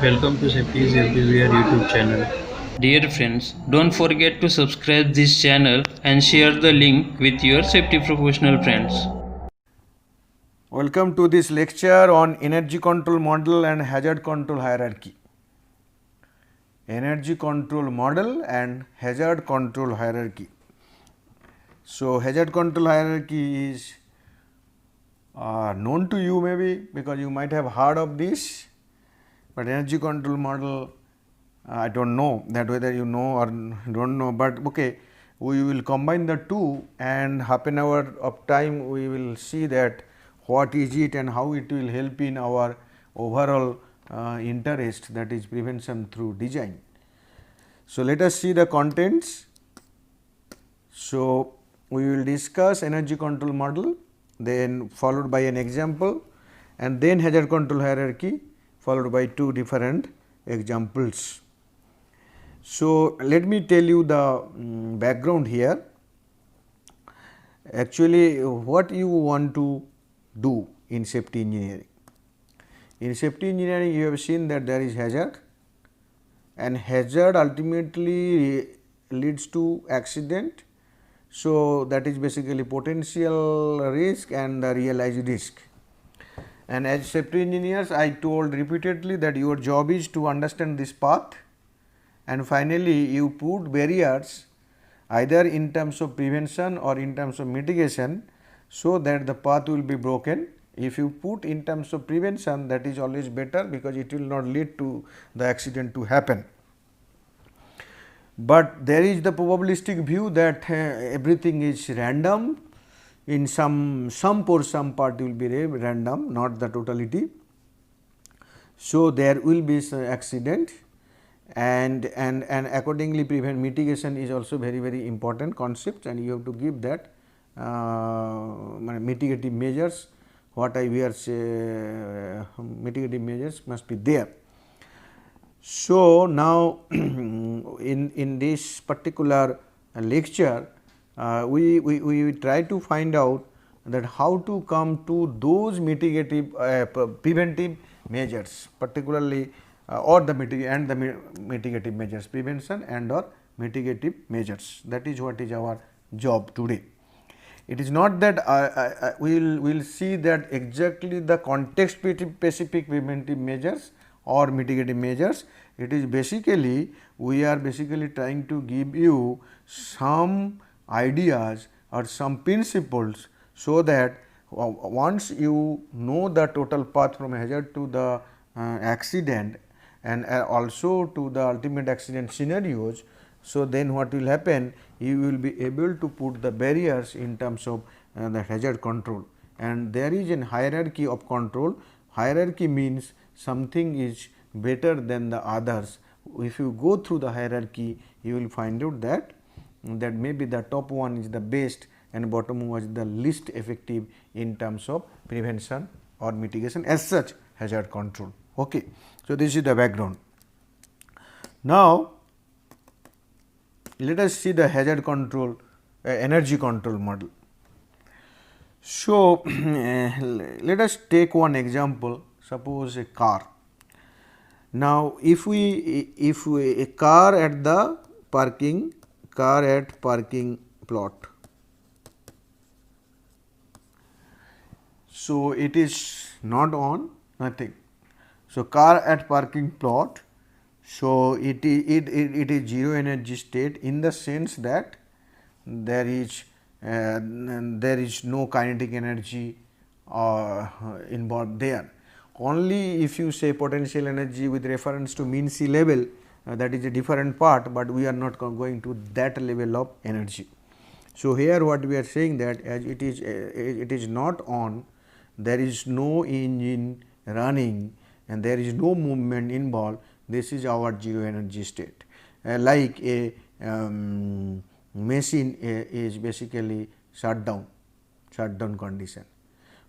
Welcome to Safety is Everywhere YouTube channel. Dear friends, don't forget to subscribe this channel and share the link with your safety professional friends. Welcome to this lecture on energy control model and hazard control hierarchy. Energy control model and hazard control hierarchy. So, hazard control hierarchy is known to you maybe because you might have heard of this, but energy control model I do not know that whether you know or do not know, but okay, we will combine the two and half an hour of time we will see that what is it and how it will help in our overall interest, that is prevention through design. So, let us see the contents. So, we will discuss energy control model, then followed by an example, and then hazard control hierarchy followed by two different examples. So, let me tell you the background here. Actually, what you want to do in safety engineering? In safety engineering, you have seen that there is hazard, and hazard ultimately leads to accident. So, that is basically potential risk and the realized risk. And as safety engineers, I told repeatedly that your job is to understand this path, and finally, you put barriers either in terms of prevention or in terms of mitigation, so that the path will be broken. If you put in terms of prevention, that is always better because it will not lead to the accident to happen. But there is the probabilistic view that everything is random, in some part will be random, not the totality. So, there will be some accident, and accordingly mitigation is also very important concept, and you have to give that mitigative measures. What I we are say mitigative measures must be there. So, now in this particular lecture we try to find out that how to come to those mitigative preventive measures, particularly or the mitigative measures, prevention and or mitigative measures. That is what is our job today. It is not that we will see that exactly the context specific preventive measures or mitigative measures. It is basically we are basically trying to give you some ideas or some principles, so that once you know the total path from hazard to the accident and also to the ultimate accident scenarios. So, then what will happen? You will be able to put the barriers in terms of the hazard control, and there is a hierarchy of control. Hierarchy means something is better than the others. If you go through the hierarchy, you will find out that maybe the top one is the best and bottom one is the least effective in terms of prevention or mitigation, as such hazard control. Okay. So, this is the background. Now, let us see the hazard control energy control model. So, let us take one example, suppose a car. Now, if a car at the parking plot. So, it is not on nothing. So, car at parking plot. So, it is zero energy state in the sense that there is no kinetic energy involved there. Only if you say potential energy with reference to mean sea level, that is a different part, but we are not going to that level of energy. So, here what we are saying that as it is not on, there is no engine running and there is no movement involved, this is our zero energy state. Like a machine is basically shut down condition.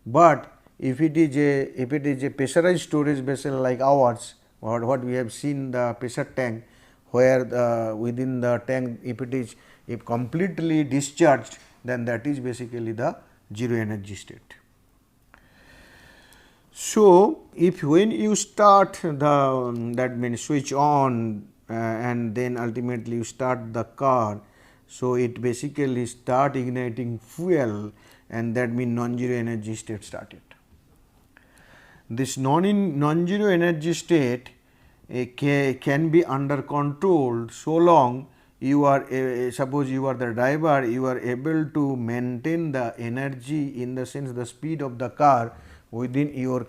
But if it is a pressurized storage vessel like ours, or what we have seen the pressure tank, where within the tank if completely discharged, then that is basically the zero energy state. So, if when you start the that means switch on and then ultimately you start the car, so it basically start igniting fuel, and that means non-zero energy state started. This non-zero energy state can be under control so long you are suppose you are the driver, you are able to maintain the energy, in the sense the speed of the car within your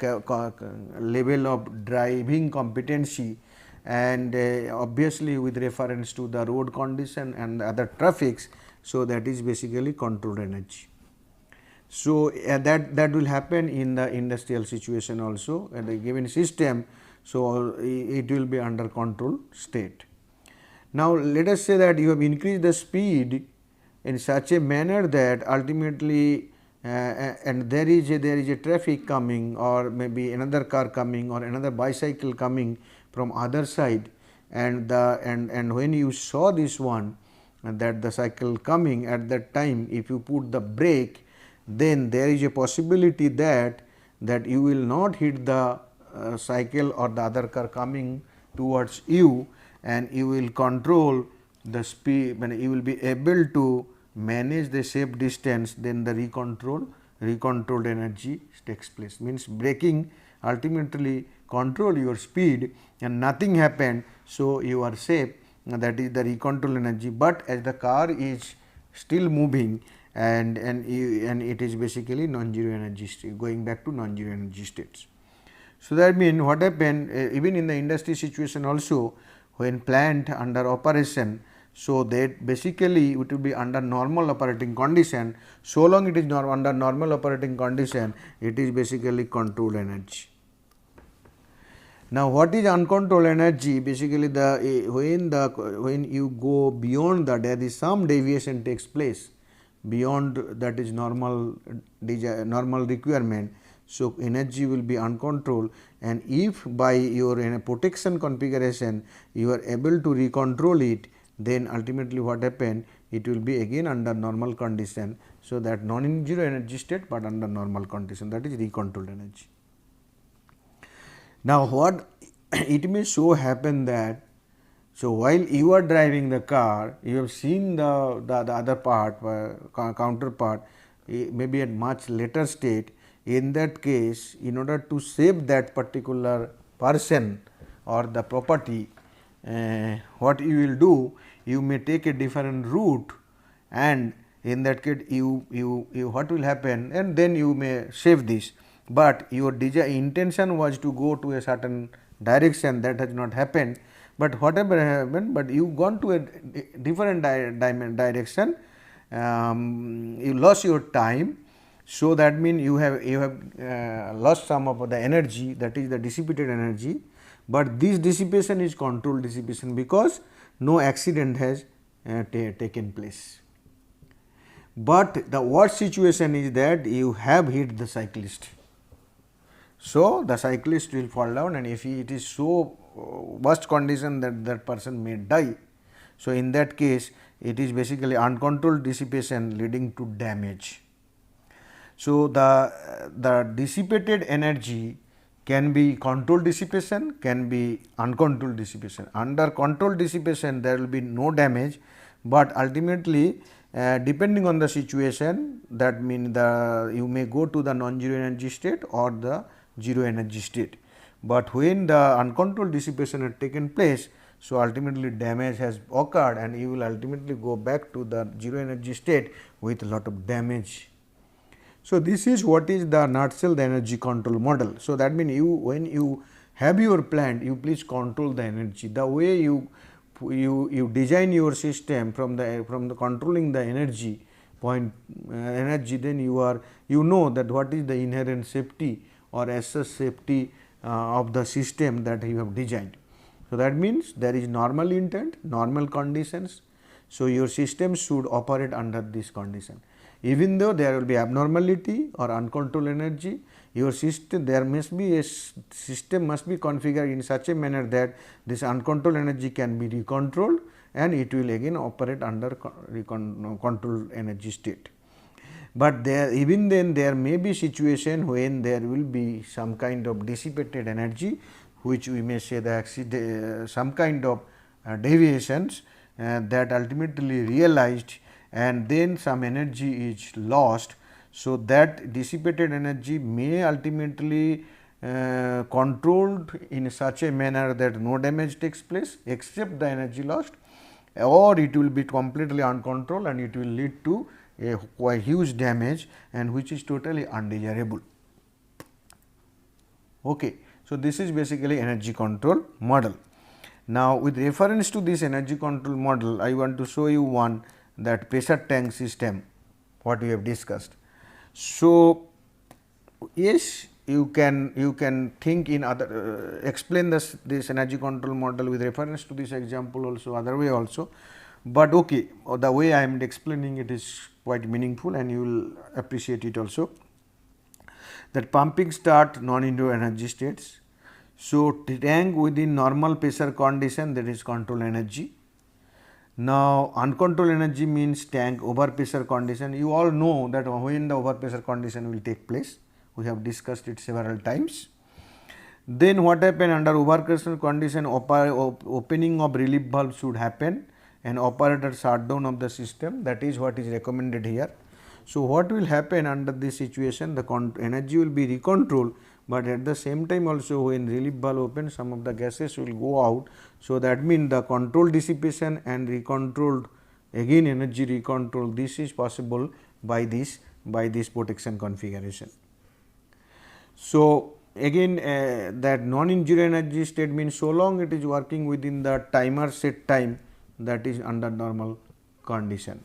level of driving competency, and obviously with reference to the road condition and other traffics. So, that is basically controlled energy. So, that will happen in the industrial situation also at a given system. So, it will be under control state. Now, let us say that you have increased the speed in such a manner that ultimately and there is a traffic coming, or maybe another car coming, or another bicycle coming from other side, and when you saw this one, that the cycle coming, at that time if you put the brake, then there is a possibility that you will not hit the cycle or the other car coming towards you, and you will control the speed, when you will be able to manage the safe distance. Then the recontrolled energy takes place, means braking ultimately control your speed and nothing happened. So, you are safe, that is the recontrol energy, but as the car is still moving, and it is basically non-zero energy state, going back to non-zero energy states. So, that means what happened even in the industry situation also, when plant under operation, so that basically it will be under normal operating condition. So long it is under normal operating condition, it is basically controlled energy. Now, what is uncontrolled energy? Basically, when you go beyond that, there is some deviation takes place beyond that is normal requirement. So, energy will be uncontrolled, and if by your protection configuration you are able to recontrol it, then ultimately what happen, it will be again under normal condition. So, that non-zero energy state, but under normal condition, that is recontrolled energy. Now, what it may so happen that, so while you are driving the car, you have seen the other part, counterpart, maybe at much later state. In that case, in order to save that particular person or the property, what you will do, you may take a different route, and in that case you what will happen, and then you may save this, but your intention was to go to a certain direction, that has not happened. But whatever happened, but you gone to a different direction, you lost your time. So, that means you have lost some of the energy, that is the dissipated energy, but this dissipation is controlled dissipation, because no accident has taken place. But the worst situation is that you have hit the cyclist. So, the cyclist will fall down, and if it is so worst condition that that person may die. So, in that case it is basically uncontrolled dissipation leading to damage. So, the dissipated energy can be controlled dissipation, can be uncontrolled dissipation. Under controlled dissipation there will be no damage, but ultimately depending on the situation, that means you may go to the non-zero energy state or the zero energy state. But when the uncontrolled dissipation had taken place, so ultimately damage has occurred, and you will ultimately go back to the zero energy state with a lot of damage. So, this is what is the nutshell the energy control model. So, that means when you have your plant, you please control the energy. The way you design your system from the controlling the energy point energy, then you know that what is the inherent safety or as such safety of the system that you have designed. So, that means there is normal intent, normal conditions. So, your system should operate under this condition. Even though there will be abnormality or uncontrolled energy, your system, there must be a system must be configured in such a manner that this uncontrolled energy can be recontrolled, and it will again operate under controlled energy state. but there, even then there may be situation when there will be some kind of dissipated energy, which we may say the some kind of deviations that ultimately realized, and then some energy is lost. So, that dissipated energy may ultimately controlled in such a manner that no damage takes place except the energy lost, or it will be completely uncontrolled and it will lead to a quite huge damage, and which is totally undesirable. Okay. So, this is basically energy control model. Now, with reference to this energy control model, I want to show you one, that pressure tank system what we have discussed. So, yes, you can think in other explain this energy control model with reference to this example also, other way also, but okay, the way I am explaining it is quite meaningful and you will appreciate it also. That pumping start non-indoor energy states. So, tank within normal pressure condition, that is control energy. Now, uncontrolled energy means tank over pressure condition. You all know that when the over pressure condition will take place, we have discussed it several times. Then what happen under over pressure condition, opening of relief valve should happen and operator shutdown of the system, that is what is recommended here. So, what will happen under this situation, the energy will be recontrolled, but at the same time also when relief valve opens, some of the gases will go out. So, that means the controlled dissipation and recontrolled, again energy recontrol, this is possible by this protection configuration. So, again that non-injury energy state means so long it is working within the timer set time, that is under normal condition.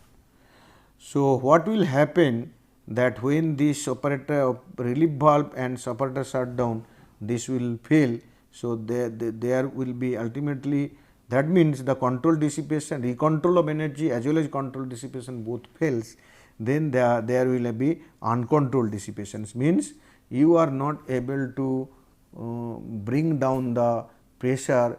So, what will happen that when this operator relief valve and operator shutdown, this will fail. So, there will be ultimately, that means the control dissipation, recontrol of energy as well as control dissipation both fails, then there will be uncontrolled dissipations, means you are not able to bring down the pressure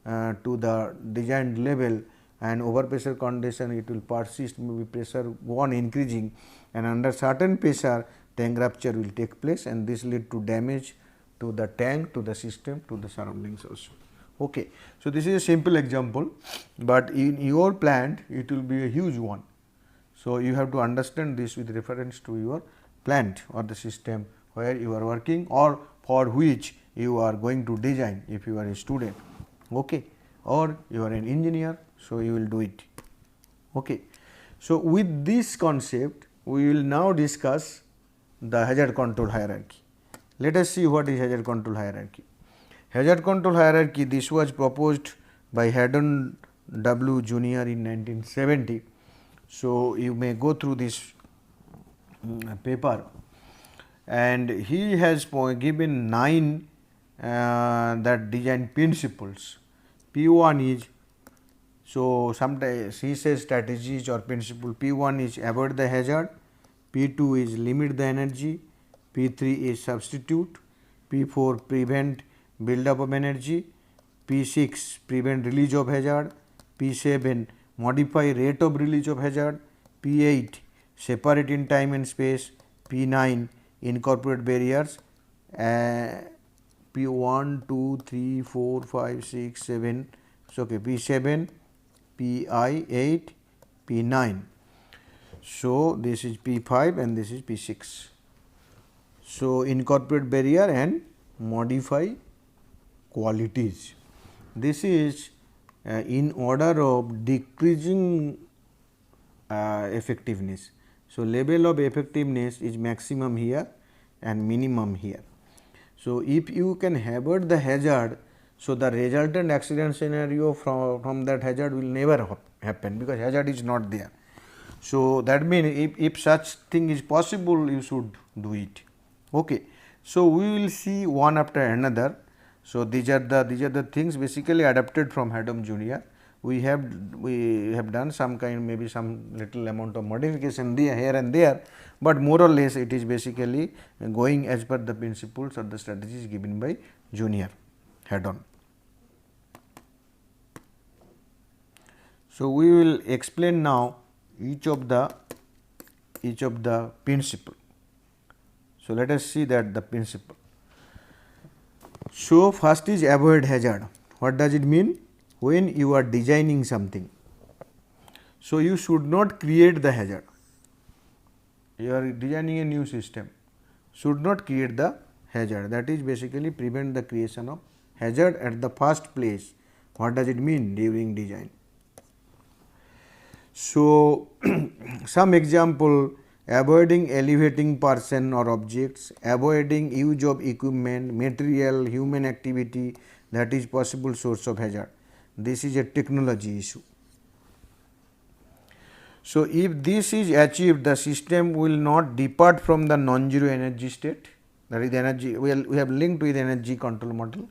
to the designed level, and over pressure condition it will persist, maybe pressure go on increasing, and under certain pressure tank rupture will take place, and this lead to damage to the tank, to the system, to the surroundings also. Okay. So, this is a simple example, but in your plant it will be a huge one. So, you have to understand this with reference to your plant or the system where you are working or for which you are going to design, if you are a student, okay, or you are an engineer. So, you will do it. Okay. So, with this concept we will now discuss the hazard control hierarchy. Let us see what is hazard control hierarchy. Hazard control hierarchy, this was proposed by Haddon W. Jr. in 1970. So, you may go through this paper, and he has given 9 that design principles. P1 is, so sometimes he says strategies or principle. P1 is avoid the hazard, P2 is limit the energy, P3 is substitute, P4 prevent build up of energy, P6 prevent release of hazard, P7 modify rate of release of hazard, P8 separate in time and space, P9 incorporate barriers, P1, 2, 3, 4, 5, 6, 7, so okay, P7, Pi8, P9. So, this is P5 and this is P6. So, incorporate barrier and modify qualities. This is in order of decreasing effectiveness. So, level of effectiveness is maximum here and minimum here. So, if you can avoid the hazard, so the resultant accident scenario from that hazard will never happen, because hazard is not there. So, that means if such thing is possible, you should do it. Okay. So, we will see one after another. So, these are the things basically adapted from Haddon Jr. We have done some kind, maybe some little amount of modification there, here and there, but more or less it is basically going as per the principles or the strategies given by Junior Haddon. So, we will explain now each of the each of the principle. So, let us see that the principle. So, first is avoid hazard. What does it mean? When you are designing something, so you should not create the hazard. You are designing a new system, should not create the hazard. That is basically prevent the creation of hazard at the first place. What does it mean during design? So, some example: avoiding elevating person or objects, avoiding use of equipment, material, human activity that is possible source of hazard. This is a technology issue. So, if this is achieved, the system will not depart from the non-zero energy state, that is energy, we have linked with energy control model.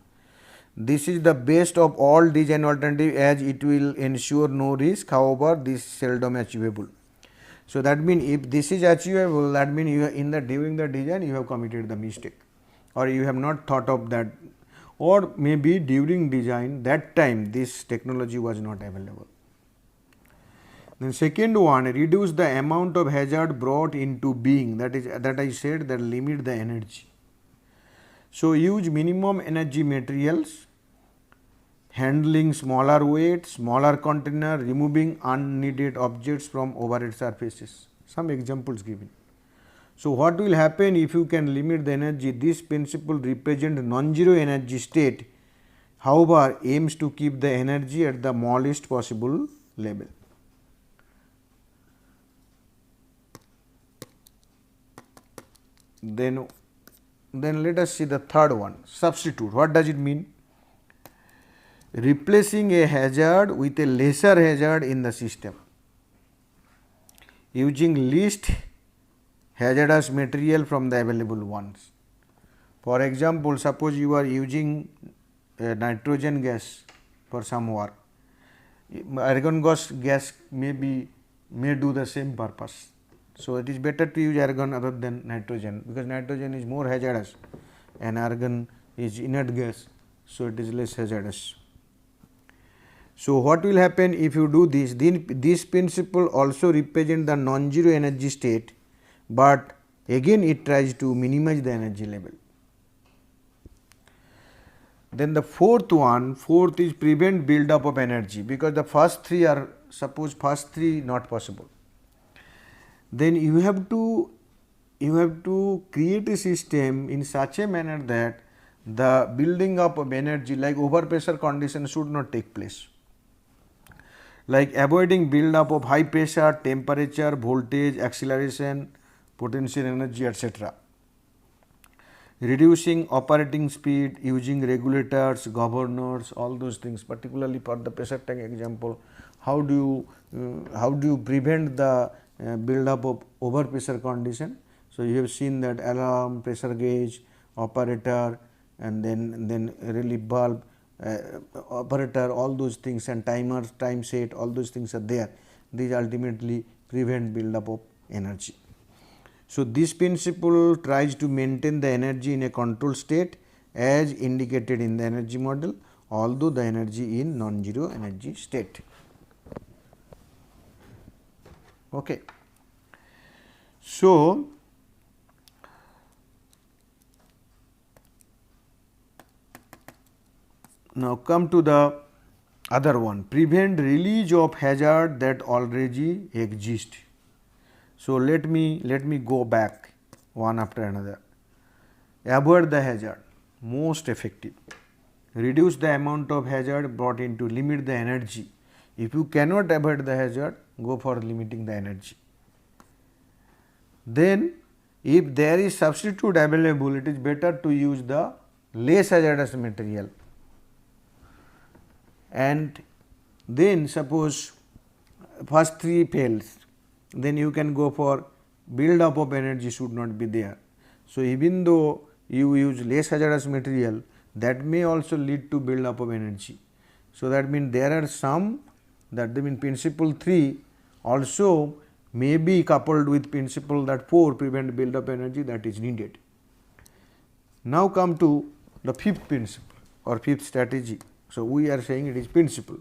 This is the best of all design alternative as it will ensure no risk, however, this is seldom achievable. So, that means if this is achievable, that means you in the during the design you have committed the mistake, or you have not thought of that, or maybe during design that time this technology was not available. Then second one, reduce the amount of hazard brought into being, that is that I said that limit the energy. So, use minimum energy materials, handling smaller weight, smaller container, removing unneeded objects from overhead surfaces. Some examples given. So, what will happen if you can limit the energy? This principle represent non-zero energy state, however, aims to keep the energy at the smallest possible level. Then let us see the third one, substitute. What does it mean? Replacing a hazard with a lesser hazard in the system, using least hazardous material from the available ones. For example, suppose you are using nitrogen gas for some work, argon gas may do the same purpose. So, it is better to use argon other than nitrogen, because nitrogen is more hazardous and argon is inert gas. So, it is less hazardous. So, what will happen if you do this? Then this principle also represent the non-zero energy state, but again it tries to minimize the energy level. Then the fourth is prevent build up of energy, because the first three are, suppose first three not possible. Then you have to create a system in such a manner that the building up of energy like overpressure condition should not take place, like avoiding build up of high pressure, temperature, voltage, acceleration, potential energy, etc. Reducing operating speed, using regulators, governors, all those things, particularly for the pressure tank example. How do you prevent the build up of over pressure condition? So, you have seen that alarm, pressure gauge, operator, and then relief valve, operator, all those things, and timers, time set, all those things are there. These ultimately prevent build up of energy. So, this principle tries to maintain the energy in a controlled state as indicated in the energy model, although the energy in non-zero energy state. Okay. So, now come to the other one, prevent release of hazard that already exist. So, let me go back one after another. Avoid the hazard, most effective. Reduce the amount of hazard brought in to limit the energy. If you cannot avoid the hazard, go for limiting the energy. Then, if there is substitute available, it is better to use the less hazardous material. And then suppose first three fails, then you can go for build up of energy should not be there. So, even though you use less hazardous material, that may also lead to build up of energy. So, that means there are some, that means principle 3 also may be coupled with principle that 4 prevent build up energy that is needed. Now, come to the fifth principle or fifth strategy. So, we are saying it is principle,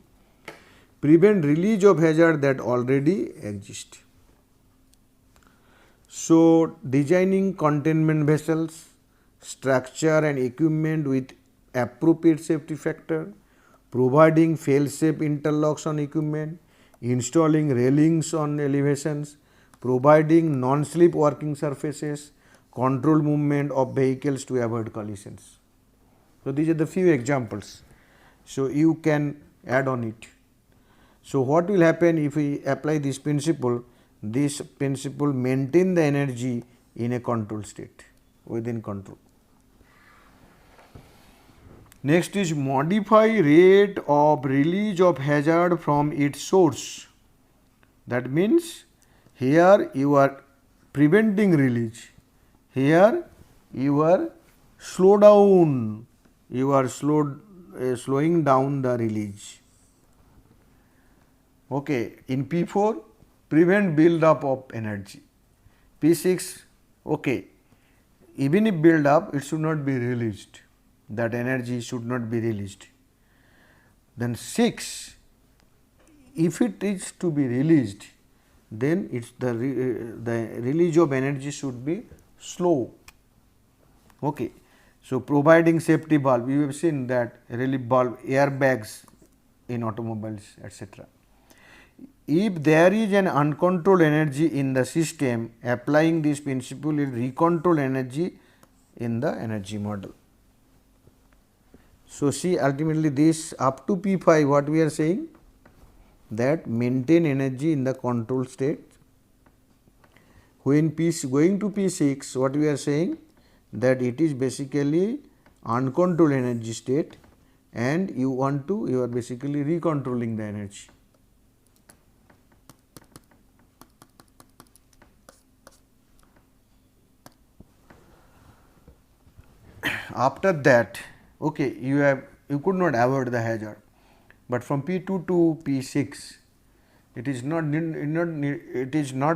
prevent release of hazard that already exist. So designing containment vessels, structure and equipment with appropriate safety factor, providing fail-safe interlocks on equipment, installing railings on elevations, providing non-slip working surfaces, control movement of vehicles to avoid collisions. So these are the few examples. So you can add on it. So what will happen if we apply this principle? This principle maintain the energy in a control state, within control. Next is modify rate of release of hazard from its source. That means here you are preventing release, here you are slowing down the release. Okay, in P4 prevent build up of energy, P6 okay, even if build up it should not be released, that energy should not be released. Then 6, if it is to be released, then it's the release of energy should be slow. Okay. So providing safety valve, you have seen that relief valve, airbags in automobiles, etc. If there is an uncontrolled energy in the system, applying this principle will recontrol energy in the energy model. So see, ultimately this up to P5 what we are saying, that maintain energy in the control state. When going to P6 what we are saying, that it is basically uncontrolled energy state and you are basically recontrolling the energy. After that, okay, you could not avoid the hazard, but from P2 to P6 it is not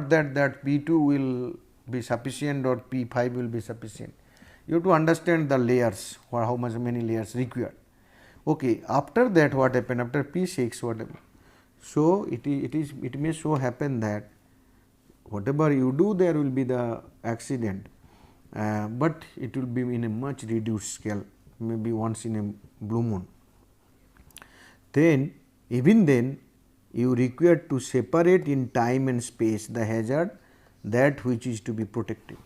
that P2 will be sufficient or P5 will be sufficient. You have to understand the layers, or how many layers required. Okay, after that what happened, after P6 what happened? So it may so happen that whatever you do there will be the accident, but it will be in a much reduced scale, maybe once in a blue moon. Then even then you require to separate in time and space the hazard, that which is to be protected.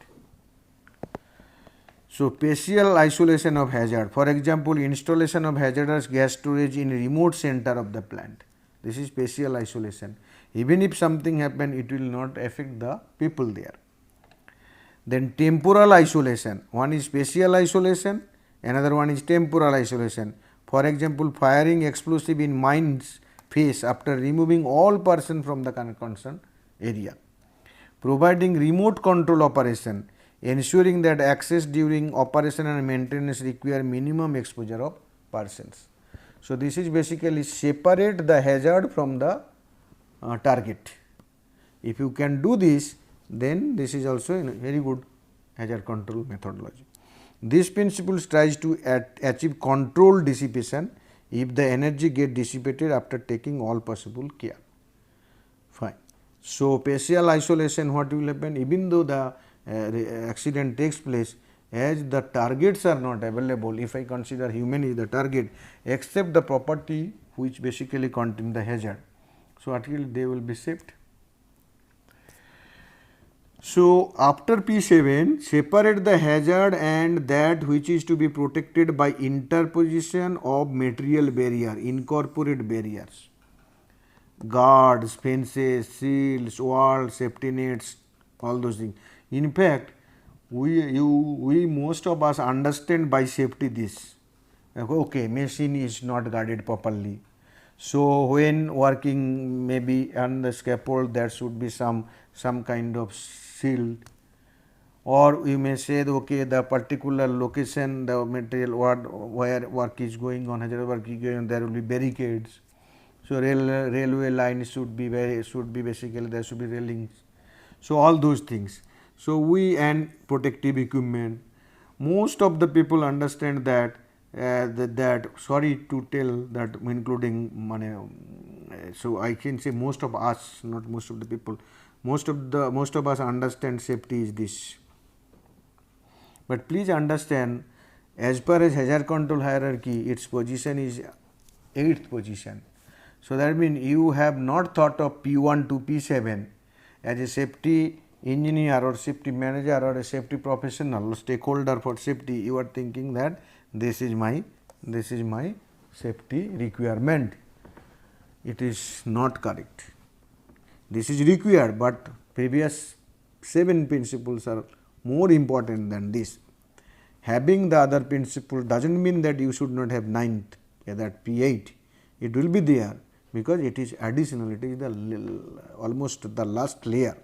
So spatial isolation of hazard, for example, installation of hazardous gas storage in remote center of the plant. This is spatial isolation. Even if something happen, it will not affect the people there. Then temporal isolation, one is spatial isolation, another one is temporal isolation. For example, firing explosive in mine's face after removing all person from the concerned area. Providing remote control operation, ensuring that access during operation and maintenance require minimum exposure of persons. So this is basically separate the hazard from the target. If you can do this, then this is also a very good hazard control methodology. This principle tries to achieve controlled dissipation if the energy get dissipated after taking all possible care. Fine. So spatial isolation, what will happen, even though the accident takes place, as the targets are not available, if I consider human is the target, except the property which basically contain the hazard. So until they will be saved. So after P7, separate the hazard and that which is to be protected by interposition of material barrier, incorporate barriers, guards, fences, shields, walls, safety nets, all those things. In fact, we most of us understand by safety this. Okay, machine is not guarded properly. So when working maybe on the scaffold, there should be some kind of shield, or you may say okay, the particular location, the material where work is going on, hazardous work is going on, there will be barricades. So railway line should be basically there should be railings. So all those things. So and protective equipment. Most of the people understand that that sorry to tell that including so I can say most of us, not most of the people, most of us understand safety is this. But please understand, as per as hazard control hierarchy, its position is 8th position. So that means you have not thought of P1 to P7 as a safety engineer or safety manager or a safety professional or stakeholder for safety. You are thinking that this is my safety requirement. It is not correct. This is required, but previous 7 principles are more important than this. Having the other principle does not mean that you should not have 9th, that P8. It will be there because it is additional, it is the almost the last layer.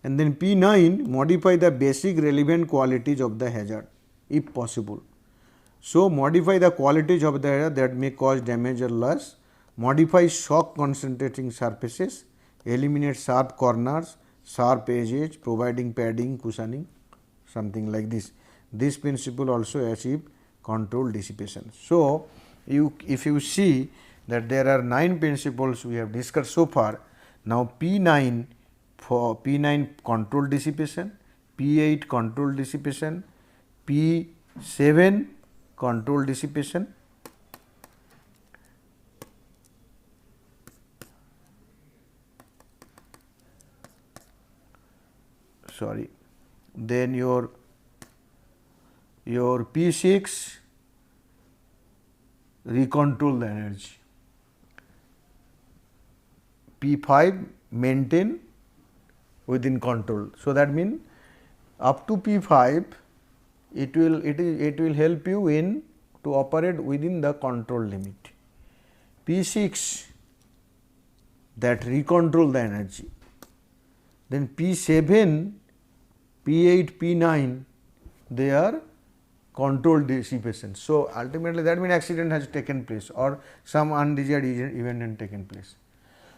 And then P9, modify the basic relevant qualities of the hazard if possible. So, modify the qualities of the hazard that may cause damage or loss, modify shock concentrating surfaces, eliminate sharp corners, sharp edges, providing padding, cushioning, something like this. This principle also achieve control dissipation. So, if you see that there are 9 principles we have discussed so far. Now, P9 for P9 control dissipation, P8 control dissipation, P7 control dissipation, then your P6 recontrol the energy, P5 maintain within control. So that means up to P5 it will help you in to operate within the control limit. P6 that recontrol the energy, then P7, P8, P9 they are control dissipation. So ultimately that means accident has taken place or some undesired event has taken place.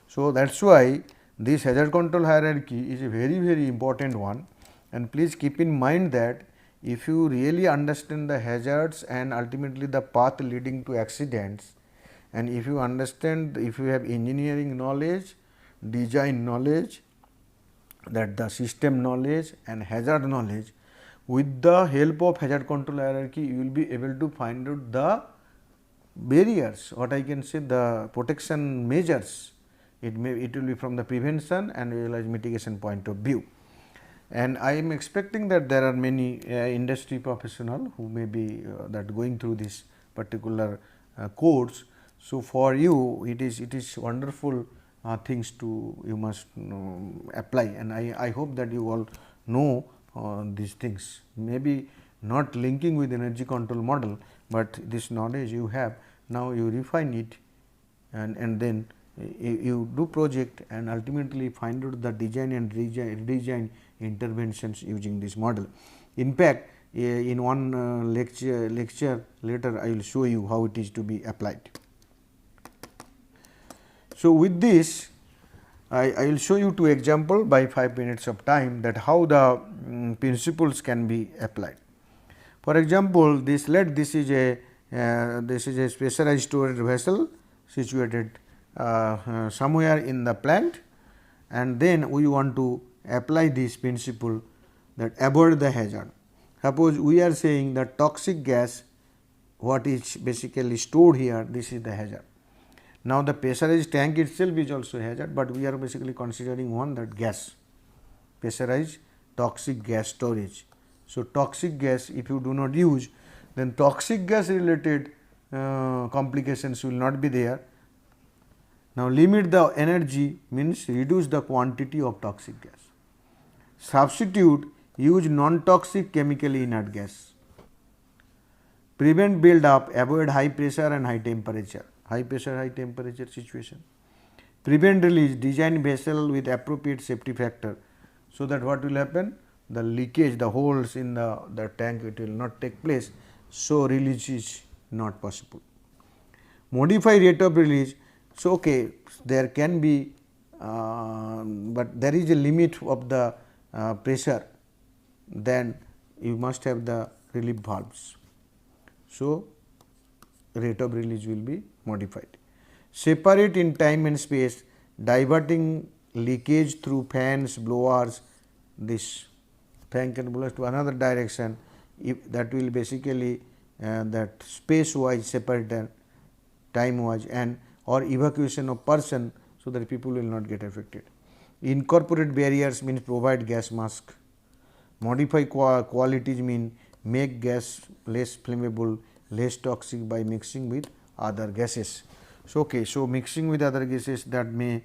So that is why this hazard control hierarchy is a very important one, and please keep in mind that if you really understand the hazards and ultimately the path leading to accidents, and if you understand, if you have engineering knowledge, design knowledge, that the system knowledge and hazard knowledge, with the help of hazard control hierarchy you will be able to find out the barriers, what I can say, the protection measures. It will be from the prevention and as well as mitigation point of view. And I am expecting that there are many industry professional who may be that going through this particular course. So for you it is wonderful things to you must apply, and I hope that you all know these things, maybe not linking with energy control model, but this knowledge you have, now you refine it and then you do project and ultimately find out the design and redesign interventions using this model. In fact, in one lecture later I will show you how it is to be applied. So with this I will show you 2 examples by 5 minutes of time that how the principles can be applied. For example, this is a pressurized storage vessel situated somewhere in the plant, and then we want to apply this principle that avoid the hazard. Suppose we are saying that toxic gas, what is basically stored here, this is the hazard. Now the pressurized tank itself is also hazard, but we are basically considering one that gas, pressurized toxic gas storage. So toxic gas if you do not use, then toxic gas related complications will not be there. Now limit the energy means reduce the quantity of toxic gas. Substitute, use non-toxic chemically inert gas. Prevent build up, avoid high pressure and high temperature situation. Prevent release, design vessel with appropriate safety factor, so that what will happen, the leakage, the holes in the tank, it will not take place, so release is not possible. Modify rate of release. So okay, there can be but there is a limit of the pressure, then you must have the relief valves. So rate of release will be modified. Separate in time and space, diverting leakage through fans, blowers, this fan can blow to another direction, if that will basically that space wise separated, time wise, and or evacuation of person, so that people will not get affected. Incorporate barriers means provide gas mask. Modify qualities mean make gas less flammable, less toxic by mixing with other gases. So, okay, so mixing with other gases that may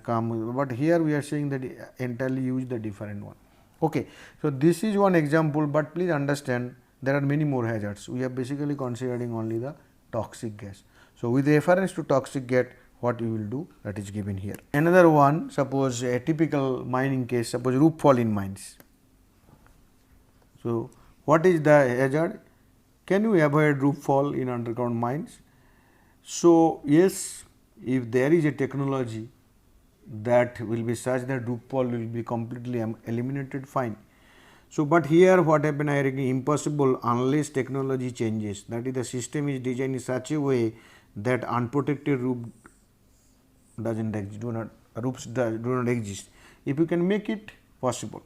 come, but here we are saying that entirely use the different one. Okay, so this is one example, but please understand there are many more hazards. We are basically considering only the toxic gas. So, with reference to toxic gas, what you will do, that is given here. Another one, suppose a typical mining case, suppose roof fall in mines. So, what is the hazard? Can you avoid roof fall in underground mines? So, yes, if there is a technology that will be such that roof fall will be completely eliminated, fine. So, but here what happen, I reckon impossible unless technology changes, that is the system is designed in such a way that unprotected roof doesn't exist, roofs do not exist. If you can make it possible,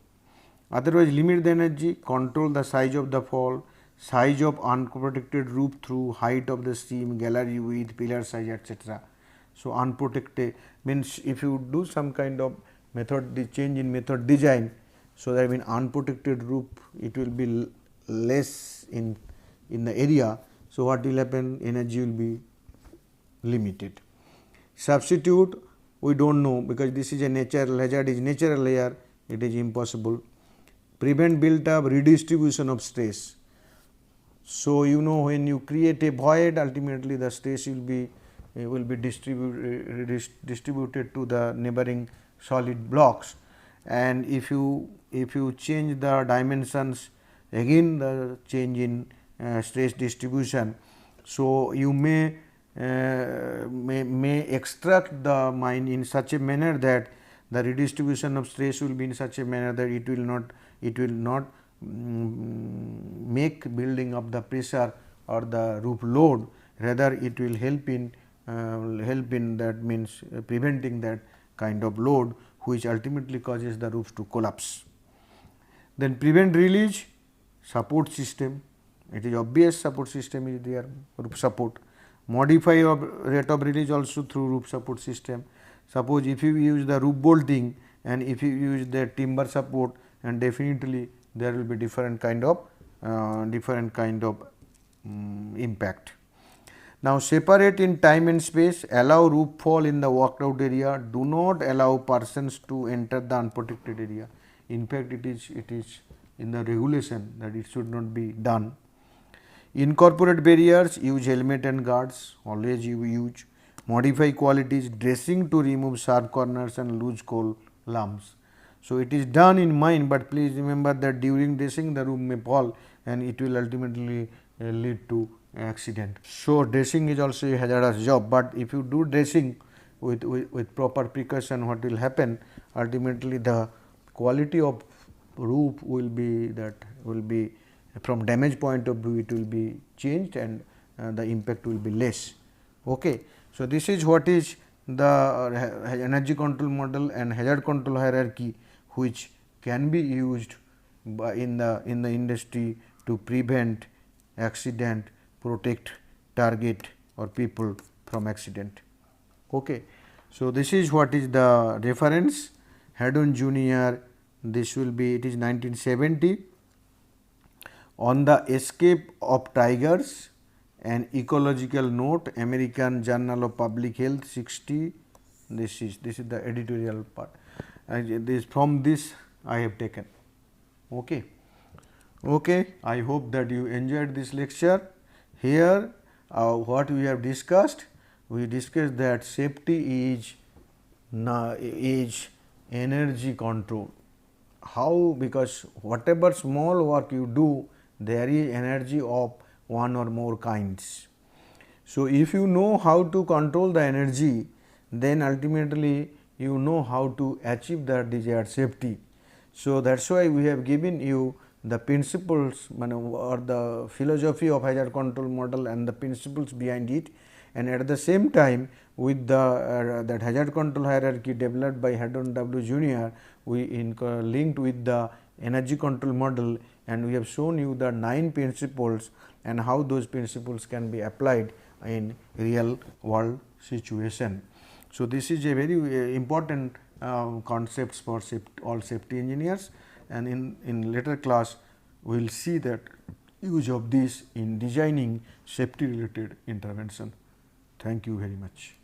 otherwise limit the energy, control the size of the fall, size of unprotected roof through height of the seam, gallery width, pillar size, etc. So, unprotected means if you do some kind of method, the change in method design, so that mean unprotected roof, it will be less in the area. So, what will happen, energy will be limited. Substitute, we do not know, because this is a natural hazard, is natural layer, it is impossible. Prevent built up redistribution of stress. So, you know, when you create a void, ultimately the stress will be distributed to the neighboring solid blocks, and if you change the dimensions, again the change in stress distribution. So, you may extract the mine in such a manner that the redistribution of stress will be in such a manner that it will not make building up the pressure or the roof load, rather it will help in that means preventing that kind of load, which ultimately causes the roof to collapse. Then prevent release, support system, it is obvious support system is there, roof support. Modify rate of release also through roof support system. Suppose if you use the roof bolting and if you use the timber support, and definitely there will be different kind of impact. Now, separate in time and space, allow roof fall in the walked out area, do not allow persons to enter the unprotected area. In fact, it is in the regulation that it should not be done. Incorporate barriers, use helmet and guards, always you use. Modify qualities, dressing to remove sharp corners and loose coal lumps. So, it is done in mine, but please remember that during dressing the roof may fall and it will ultimately lead to accident. So, dressing is also a hazardous job, but if you do dressing with proper precaution, what will happen, ultimately the quality of roof will be from damage point of view, it will be changed and the impact will be less. Okay. So, this is what is the energy control model and hazard control hierarchy, which can be used in the industry to prevent accident, protect target or people from accident. Okay. So, this is what is the reference, Haddon Junior, this will be, it is 1970, on the escape of tigers, an ecological note, American Journal of Public Health 60, this is the editorial part, from this I have taken. Okay. Okay, I hope that you enjoyed this lecture. Here what we have discussed, we discussed that safety is energy control. How? Because whatever small work you do, there is energy of one or more kinds. So, if you know how to control the energy, then ultimately you know how to achieve the desired safety. So, that is why we have given you the principles or the philosophy of hazard control model and the principles behind it, and at the same time with the that hazard control hierarchy developed by Haddon W. Jr., we linked with the energy control model, and we have shown you the 9 principles and how those principles can be applied in real world situation. So, this is a very important concepts for all safety engineers, and in later class we will see that use of this in designing safety related intervention. Thank you very much.